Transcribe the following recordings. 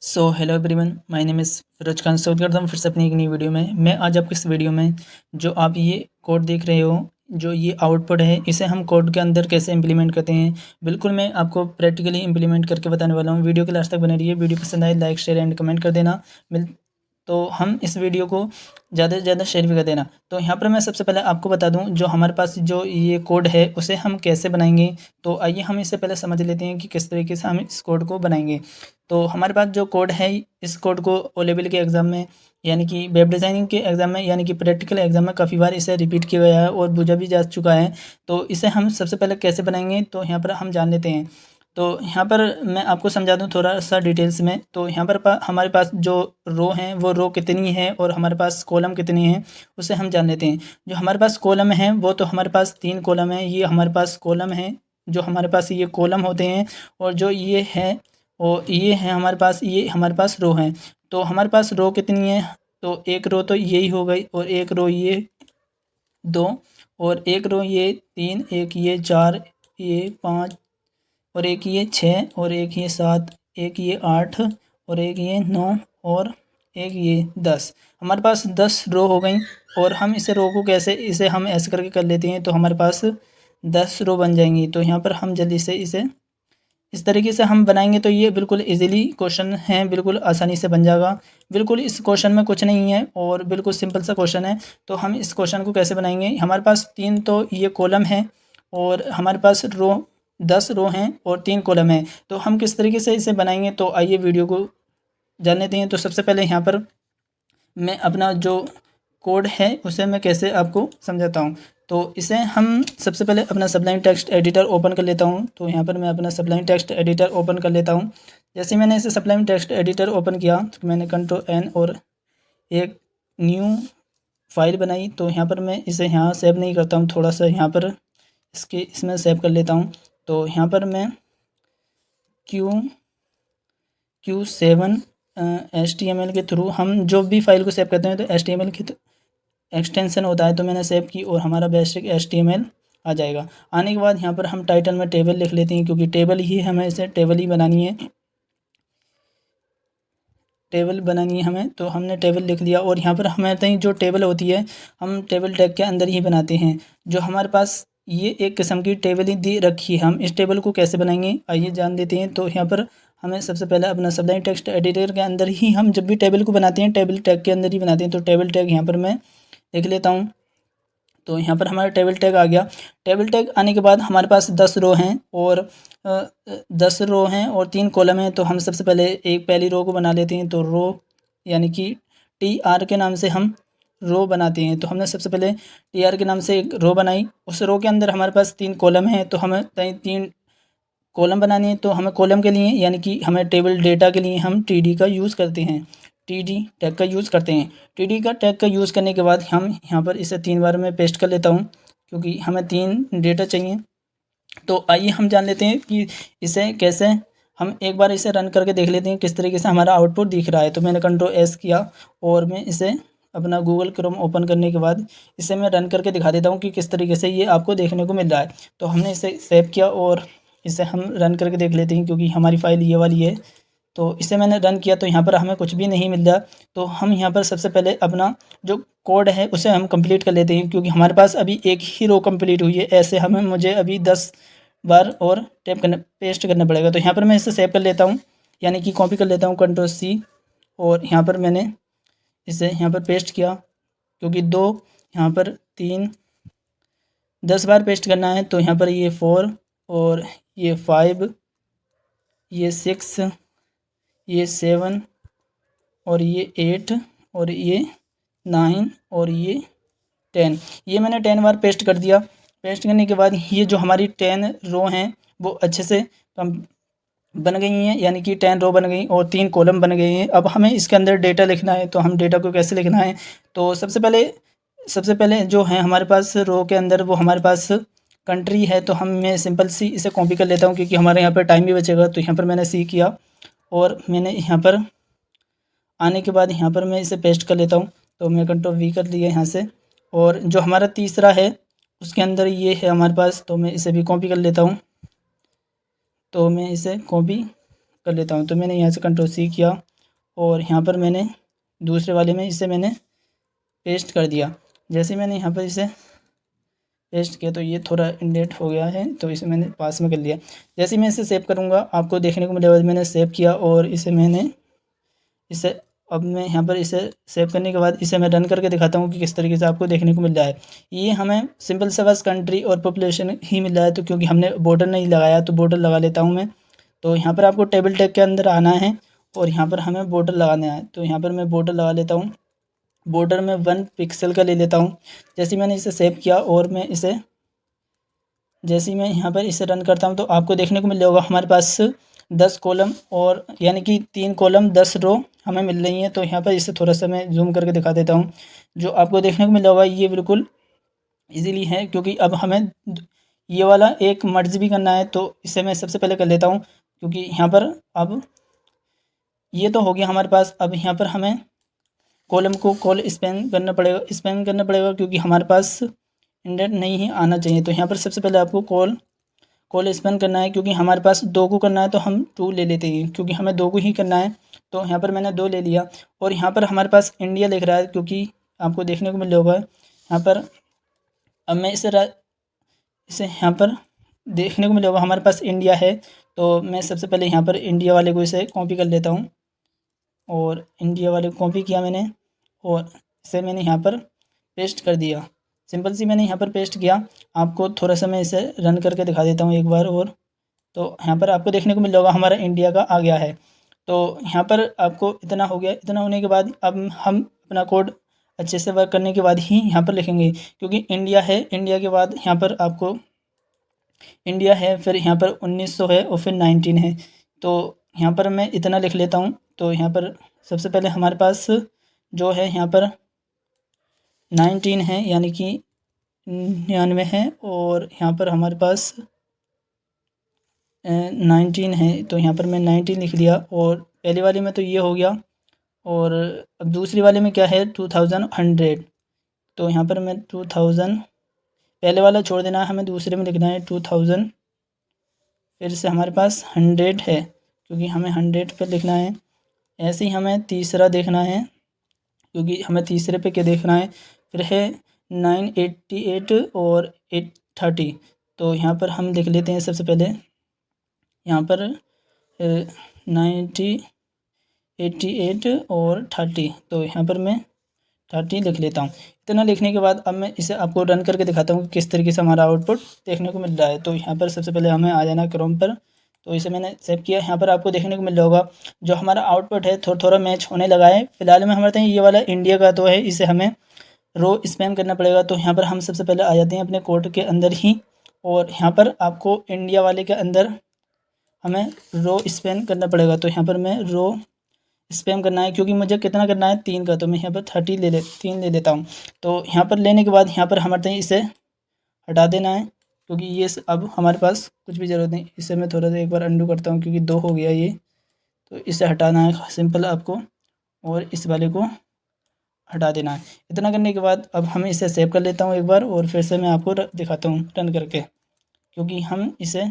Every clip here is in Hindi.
So hello everyone, my name is Firoz Khan. स्वागत करता हूँ फिर से अपनी एक नई वीडियो में। मैं आज आपको इस वीडियो में जो आप ये कोड देख रहे हो, जो ये आउटपुट है, इसे हम कोड के अंदर कैसे इंप्लीमेंट करते हैं, बिल्कुल मैं आपको प्रैक्टिकली इंप्लीमेंट करके बताने वाला हूँ। वीडियो के लास्ट तक बने रहिए। वीडियो पसंद आए लाइक शेयर एंड कमेंट कर देना। तो हम इस वीडियो को ज़्यादा से ज़्यादा शेयर भी कर देना। तो यहाँ पर मैं सबसे पहले आपको बता दूँ, जो हमारे पास जो ये कोड है उसे हम कैसे बनाएंगे। तो आइए हम इससे पहले समझ लेते हैं कि किस तरीके से हम इस कोड को बनाएंगे। तो हमारे पास जो कोड है, इस कोड को ओ लेवल के एग्ज़ाम में, यानी कि वेब डिज़ाइनिंग के एग्ज़ाम में, यानी कि प्रैक्टिकल एग्ज़ाम में काफ़ी बार इसे रिपीट किया गया है और पूछा भी जा चुका है। तो इसे हम सबसे पहले कैसे बनाएंगे, तो यहाँ पर हम जान लेते हैं। तो यहाँ पर मैं आपको समझा दूँ थोड़ा सा डिटेल्स में। तो यहाँ पर हमारे पास जो रो हैं वो रो कितनी है और हमारे पास कॉलम कितनी है, उसे हम जान लेते हैं। जो हमारे पास कॉलम है वो तो हमारे पास 3 कॉलम है। ये हमारे पास कॉलम है, जो हमारे पास ये कॉलम होते हैं। और जो ये है और ये है हमारे पास, ये हमारे पास रो हैं। तो हमारे पास रो कितनी है, तो एक रो तो यही हो गई, और एक रो ये 2, और एक रो ये 3, एक ये 4, ये 5, और एक ये 6, और एक ये 7, एक ये 8, और एक ये 9, और एक ये 10। हमारे पास 10 रो हो गई। और हम इसे रो को कैसे, इसे हम ऐसे करके कर लेते हैं तो हमारे पास 10 रो बन जाएंगी। तो यहाँ पर हम जल्दी से इसे इस तरीके से हम बनाएंगे तो ये बिल्कुल इजीली क्वेश्चन है, बिल्कुल आसानी से बन जाएगा। बिल्कुल इस क्वेश्चन में कुछ नहीं है और बिल्कुल सिंपल सा क्वेश्चन है। तो हम इस क्वेश्चन को कैसे बनाएंगे, हमारे पास 3 तो ये कॉलम है और हमारे पास रो 10 रो हैं और 3 कॉलम है। तो हम किस तरीके से इसे बनाएंगे, तो आइए वीडियो को जान लेते हैं। तो सबसे पहले यहाँ पर मैं अपना जो कोड है उसे मैं कैसे आपको समझाता हूँ। तो इसे हम सबसे पहले अपना सबलाइन टेक्स्ट एडिटर ओपन कर लेता हूँ। तो यहाँ पर मैं अपना सबलाइन टेक्स्ट एडिटर ओपन कर लेता हूँ। जैसे मैंने इसे सबलाइन टेक्स्ट एडिटर ओपन किया तो मैंने कंट्रोल एन और एक न्यू फाइल बनाई। तो यहाँ पर मैं इसे यहाँ सेव नहीं करता हूँ, थोड़ा सा यहाँ पर इसमें सेव कर लेता हूँ। तो यहाँ पर मैं Q7 HTML के थ्रू हम जो भी फाइल को सेव करते हैं तो HTML की एक्सटेंशन होता है, तो मैंने सेव की और हमारा बेसिक HTML आ जाएगा। आने के बाद यहाँ पर हम टाइटल में टेबल लिख लेते हैं, क्योंकि टेबल ही हमें इसे टेबल ही बनानी है, टेबल बनानी है हमें। तो हमने टेबल लिख लिया और यहाँ पर हमारे जो टेबल होती है हम टेबल टैग के अंदर ही बनाते हैं। जो हमारे पास ये एक किस्म की टेबल ही दी रखी है, हम इस टेबल को कैसे बनाएंगे आइए जान लेते हैं। तो यहाँ पर हमें सबसे पहले अपना सबलाइन टेक्स्ट एडिटर के अंदर ही, हम जब भी टेबल को बनाते हैं टेबल टैग के अंदर ही बनाते हैं। तो टेबल टैग यहाँ पर मैं लिख लेता हूँ। तो यहाँ पर हमारा टेबल टैग आ गया। टेबल टैग आने के बाद हमारे पास 10 रो हैं और 10 रो हैं और 3 कॉलम हैं। तो हम सबसे पहले एक पहली रो को बना लेते हैं। तो रो यानी कि TR के नाम से हम रो बनाते हैं। तो हमने सबसे पहले TR के नाम से एक रो बनाई। उस रो के अंदर हमारे पास 3 कॉलम हैं, तो हमें 3 कॉलम बनानी है। तो हमें कॉलम के लिए, यानी कि हमें टेबल डेटा के लिए हम TD का यूज़ करते हैं, TD टैग का यूज़ करते हैं। TD का टैग का यूज़ करने के बाद हम यहाँ पर इसे 3 बार में पेस्ट कर लेता हूँ, क्योंकि हमें 3 डेटा चाहिए। तो आइए हम जान लेते हैं कि इसे कैसे, हम एक बार इसे रन करके देख लेते हैं किस तरीके से हमारा आउटपुट दिख रहा है। तो मैंने कंट्रोल S किया और मैं इसे अपना गूगल क्रोम ओपन करने के बाद इसे मैं रन करके दिखा देता हूँ कि किस तरीके से ये आपको देखने को मिल रहा है। तो हमने इसे सेव किया और इसे हम रन करके देख लेते हैं, क्योंकि हमारी फ़ाइल ये वाली है। तो इसे मैंने रन किया तो यहाँ पर हमें कुछ भी नहीं मिल रहा। तो हम यहाँ पर सबसे पहले अपना जो कोड है उसे हम कंप्लीट कर लेते हैं, क्योंकि हमारे पास अभी एक ही रो कंप्लीट हुई है। ऐसे मुझे अभी 10 बार और पेस्ट करना पड़ेगा। तो यहाँ पर मैं इसे सेव कर लेता हूँ, यानी कि कॉपी कर लेता हूँ कंट्रोल C, और यहाँ पर मैंने इसे यहाँ पर पेस्ट किया, क्योंकि 2 यहाँ पर 3 10 बार पेस्ट करना है। तो यहाँ पर ये 4 और ये 5, ये 6, ये 7, और ये 8, और ये 9, और ये 10। ये मैंने 10 बार पेस्ट कर दिया। पेस्ट करने के बाद ये जो हमारी 10 रो हैं वो अच्छे से बन गई हैं, यानी कि 10 रो बन गई और 3 कॉलम बन गए हैं। अब हमें इसके अंदर डेटा लिखना है। तो हम डेटा को कैसे लिखना है, तो सबसे पहले जो है हमारे पास रो के अंदर वो हमारे पास कंट्री है। तो मैं सिंपल सी इसे कॉपी कर लेता हूँ, क्योंकि हमारे यहाँ पर टाइम भी बचेगा। तो यहाँ पर मैंने C किया और मैंने यहाँ पर आने के बाद यहाँ पर मैं इसे पेस्ट कर लेता हूँ। तो मैं कंट्रोल V कर लिया यहाँ से, और जो हमारा तीसरा है उसके अंदर ये है हमारे पास। तो मैं इसे भी कॉपी कर लेता हूँ। तो मैं इसे कॉपी कर लेता हूँ। तो मैंने यहाँ से Ctrl+C किया और यहाँ पर मैंने दूसरे वाले में इसे मैंने पेस्ट कर दिया। जैसे मैंने यहाँ पर इसे पेस्ट किया तो ये थोड़ा इंडेंट हो गया है, तो इसे मैंने पास में कर लिया। जैसे मैं इसे सेव करूँगा आपको देखने को मिलेगा, मैंने सेव किया और इसे अब मैं यहाँ पर इसे सेव करने के बाद इसे मैं रन करके दिखाता हूँ कि किस तरीके से आपको देखने को मिल रहा है। ये हमें सिंपल सा बस कंट्री और पॉपुलेशन ही मिल रहा है, तो क्योंकि हमने बॉर्डर नहीं लगाया तो बॉर्डर लगा लेता हूँ मैं। तो यहाँ पर आपको टेबल टैग के अंदर आना है और यहाँ पर हमें बॉर्डर लगाना है। तो यहाँ पर मैं बॉर्डर लगा लेता हूँ। बॉर्डर में 1 पिक्सल का ले लेता हूँ। जैसे मैंने इसे सेव किया और मैं इसे जैसे ही मैं यहाँ पर इसे रन करता हूँ तो आपको देखने को मिल जाएगा हमारे पास 10 कॉलम और यानी कि 3 कॉलम 10 रो हमें मिल रही हैं। तो यहाँ पर इसे थोड़ा सा मैं जूम करके दिखा देता हूँ। जो आपको देखने को मिल जाएगा ये बिल्कुल इजीली है, क्योंकि अब हमें ये वाला एक मर्ज भी करना है। तो इसे मैं सबसे पहले कर लेता हूँ, क्योंकि यहाँ पर अब ये तो हो गया हमारे पास। अब यहाँ पर हमें कॉलम को स्पैन करना पड़ेगा, क्योंकि हमारे पास इंडेंट नहीं ही आना चाहिए। तो यहाँ पर सबसे पहले आपको कॉल स्पैन करना है, क्योंकि हमारे पास 2 को करना है तो हम 2 ले लेते हैं, क्योंकि हमें 2 को ही करना है। तो यहाँ पर मैंने 2 ले लिया और यहाँ पर हमारे पास इंडिया लिख रहा है, क्योंकि आपको देखने को मिल होगा यहाँ पर। अब मैं इसे यहाँ पर देखने को मिल होगा हमारे पास इंडिया है। तो मैं सबसे पहले यहाँ पर इंडिया वाले को इसे कॉपी कर लेता हूँ और इंडिया वाले को कॉपी किया मैंने और इसे मैंने यहाँ पर पेस्ट कर दिया। सिंपल सी मैंने यहाँ पर पेस्ट किया। आपको थोड़ा सा मैं इसे रन करके दिखा देता हूँ एक बार और। तो यहाँ पर आपको देखने को मिल होगा हमारा इंडिया का आ गया है। तो यहाँ पर आपको इतना हो गया। इतना होने के बाद अब हम अपना कोड अच्छे से वर्क करने के बाद ही यहाँ पर लिखेंगे, क्योंकि इंडिया है। इंडिया के बाद यहाँ पर आपको इंडिया है, फिर यहाँ पर 1900 है और फिर 19 है। तो यहाँ पर मैं इतना लिख लेता हूँ। तो यहाँ पर सबसे पहले हमारे पास जो है यहाँ पर 19 है, यानी कि 99 है और यहाँ पर हमारे पास 19 है। तो यहाँ पर मैं 19 लिख लिया और पहले वाले में तो ये हो गया। और अब दूसरी वाले में क्या है 2100। तो यहाँ पर मैं 2000 पहले वाला छोड़ देना है, हमें दूसरे में लिखना है 2000। फिर से हमारे पास 100 है, क्योंकि हमें 100 पे लिखना है। ऐसे ही हमें तीसरा देखना है, क्योंकि हमें तीसरे पे क्या देखना है। फिर है 988 और 830। तो यहाँ पर हम लिख लेते हैं सबसे पहले यहाँ पर 90 88 और 30। तो यहाँ पर मैं 30 लिख लेता हूँ। इतना लिखने के बाद अब मैं इसे आपको रन करके दिखाता हूँ कि किस तरीके से हमारा आउटपुट देखने को मिल रहा है। तो यहाँ पर सबसे पहले हमें आ जाना क्रोम पर। तो इसे मैंने सेव किया। यहाँ पर आपको देखने को मिल रहा होगा जो हमारा आउटपुट है थोड़ा थोड़ा मैच होने लगा है। फिलहाल में हमारे ये वाला इंडिया का तो है, इसे हमें रो स्पैम करना पड़ेगा। तो यहाँ पर हम सबसे पहले आ जाते हैं अपने कोड के अंदर ही, और यहाँ पर आपको इंडिया वाले के अंदर हमें रो स्पैम करना पड़ेगा। तो यहाँ पर मैं रो स्पैम करना है, क्योंकि मुझे कितना करना है 3 का। तो मैं यहाँ पर 3 ले लेता हूँ। तो यहाँ पर लेने के बाद यहाँ पर हमारे इसे हटा देना है, क्योंकि ये अब हमारे पास कुछ भी ज़रूरत नहीं। इसे मैं थोड़ा सा एक बार अंडू करता हूँ, क्योंकि 2 हो गया ये। तो इसे हटाना है सिंपल आपको, और इस वाले को हटा देना है। इतना करने के बाद अब हम इसे सेव कर लेता हूँ एक बार, और फिर से मैं आपको दिखाता हूँ रन करके, क्योंकि हम इसे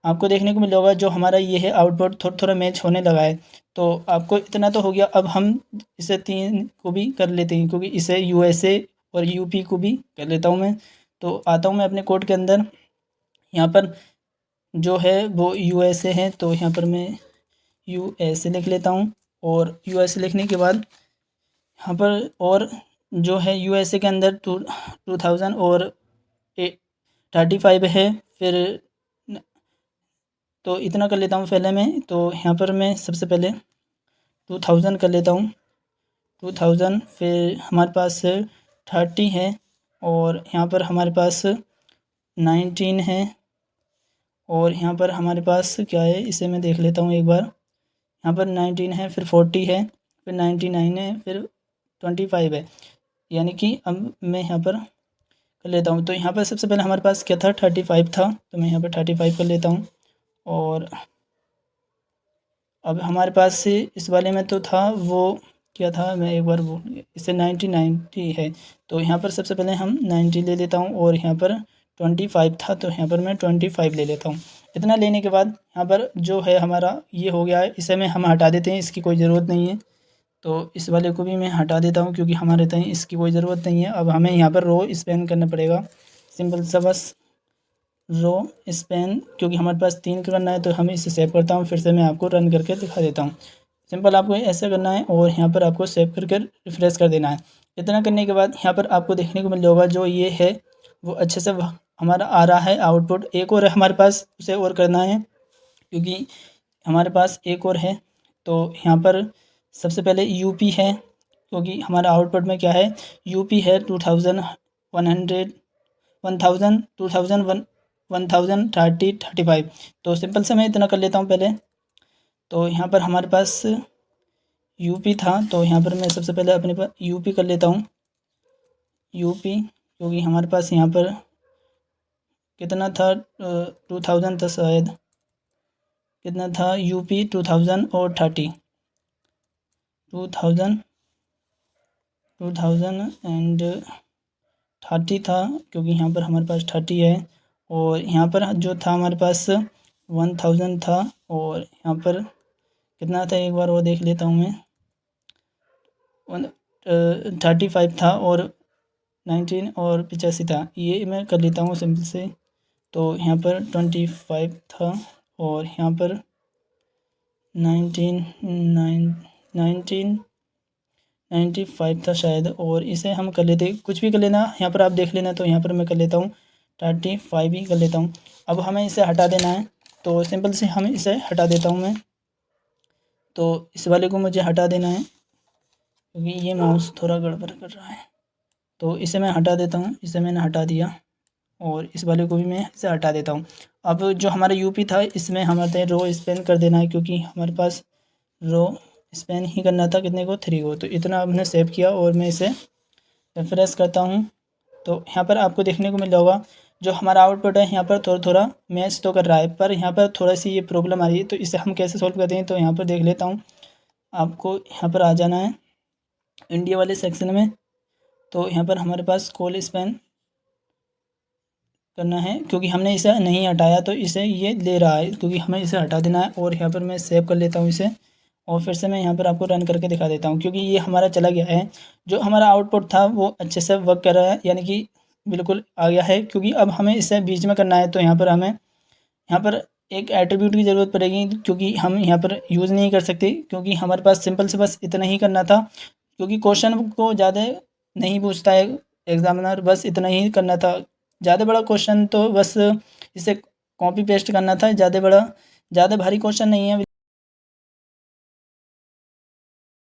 आपको देखने को मिल होगा जो हमारा ये है आउटपुट थोड़ा थोड़ा मैच होने लगा है। तो आपको इतना तो हो गया। अब हम इसे 3 को भी कर लेते हैं, क्योंकि इसे यूएसए और यूपी को भी कर लेता हूँ मैं। तो आता हूँ मैं अपने कोड के अंदर। यहाँ पर जो है वो यूएसए है, तो यहाँ पर मैं यूएसए लिख लेता हूँ। और यूएसए लिखने के बाद यहाँ पर और जो है यूएसए के अंदर 2000 और 35 है। फिर तो इतना कर लेता हूँ पहले मैं। तो यहाँ पर मैं सबसे पहले 2000 कर लेता हूँ 2000। फिर हमारे पास 30 है और यहाँ पर हमारे पास 19 है, और यहाँ पर हमारे पास क्या है इसे मैं देख लेता हूँ एक बार। यहाँ पर 19 है, फिर 40 है, फिर 99 है, फिर 25 है। यानी कि अब मैं यहाँ पर कर लेता हूँ। तो यहाँ पर सबसे पहले हमारे पास क्या था 35 था, तो मैं यहाँ पर 35 कर लेता हूँ। और अब हमारे पास से इस वाले में तो था वो क्या था, मैं एक बार वो इसे 90 है। तो यहाँ पर सबसे पहले हम 90 ले लेता हूँ, और यहाँ पर 25 था, तो यहाँ पर मैं 25 ले लेता हूँ। इतना लेने के बाद यहाँ पर जो है हमारा ये हो गया है, इसे में हम हटा देते हैं, इसकी कोई ज़रूरत नहीं है। तो इस वाले को भी मैं हटा देता हूँ क्योंकि हमारे तय इसकी कोई ज़रूरत नहीं है। अब हमें यहाँ पर रो स्पेन करना पड़ेगा, सिंपल सा बस रो स्पेन, क्योंकि हमारे पास 3 करना है। तो हम इसे सेव करता हूँ, फिर से मैं आपको रन करके दिखा देता हूँ। सिंपल आपको ऐसा करना है और यहाँ पर आपको सेव करके रिफ्रेश कर देना है। इतना करने के बाद यहाँ पर आपको देखने को मिल जाएगा जो ये है वो अच्छे से हमारा आ रहा है आउटपुट। एक और है हमारे पास, उसे और करना है क्योंकि हमारे पास एक और है। तो यहाँ पर सबसे पहले यूपी है, क्योंकि हमारा आउटपुट में क्या है, यूपी है 2100, 1000, 2000, 1000, 30, 35। तो सिंपल से मैं इतना कर लेता हूँ पहले। तो यहाँ पर हमारे पास यूपी था, तो यहाँ पर मैं सबसे पहले अपने पास यूपी कर लेता हूँ, यूपी, क्योंकि हमारे पास यहाँ पर कितना था 2000 था शायद, कितना था यूपी 2000 और 30, 2000 एंड 30 था, क्योंकि यहाँ पर हमारे पास 30 है। और यहाँ पर जो था हमारे पास 1000 था, और यहाँ पर कितना था एक बार वो देख लेता हूँ मैं, 35 था और 19 और 85 था। ये मैं कर लेता हूँ सिंपल से। तो यहाँ पर 25 था और यहाँ पर 95 था शायद, और इसे हम कर लेते, कुछ भी कर लेना, यहाँ पर आप देख लेना। तो यहाँ पर मैं कर लेता हूँ 35 ही कर लेता हूँ। अब हमें इसे हटा देना है, तो सिंपल से हम इसे हटा देता हूँ मैं। तो इस वाले को मुझे हटा देना है क्योंकि ये माउस थोड़ा गड़बड़ कर रहा है। तो इसे मैं हटा देता हूँ, इसे मैंने हटा दिया, और इस वाले को भी मैं इसे हटा देता हूँ। अब जो हमारा यूपी था इसमें हमारे रो स्पेन कर देना है, क्योंकि हमारे पास रो स्पेन ही करना था, कितने को 3 को। तो इतना हमने सेव किया और मैं इसे रिफ्रेश करता हूँ। तो यहाँ पर आपको देखने को मिल जाएगा जो हमारा आउटपुट है यहाँ पर थोड़ा थोड़ा मैच तो कर रहा है, पर यहाँ पर थोड़ा सी ये प्रॉब्लम आ रही है। तो इसे हम कैसे सॉल्व करते हैं, तो यहाँ पर देख लेता हूँ। आपको यहाँ पर आ जाना है इंडिया वाले सेक्शन में। तो यहाँ पर हमारे पास कॉल स्पेन करना है, क्योंकि हमने इसे नहीं हटाया तो इसे ये ले रहा है, क्योंकि हमें इसे हटा देना है। और यहाँ पर मैं सेव कर लेता हूँ इसे, और फिर से मैं यहाँ पर आपको रन करके दिखा देता हूँ, क्योंकि ये हमारा चला गया है। जो हमारा आउटपुट था वो अच्छे से वर्क कर रहा है, यानी कि बिल्कुल आ गया है। क्योंकि अब हमें इसे बीच में करना है, तो यहाँ पर हमें यहाँ पर एक एट्रीब्यूट की ज़रूरत पड़ेगी, क्योंकि हम यहाँ पर यूज़ नहीं कर सकते, क्योंकि हमारे पास सिंपल से बस इतना ही करना था। क्योंकि क्वेश्चन को ज़्यादा नहीं पूछता है एग्जामिनर, बस इतना ही करना था। ज़्यादा बड़ा क्वेश्चन तो बस इसे कॉपी पेस्ट करना था, ज़्यादा भारी क्वेश्चन नहीं है।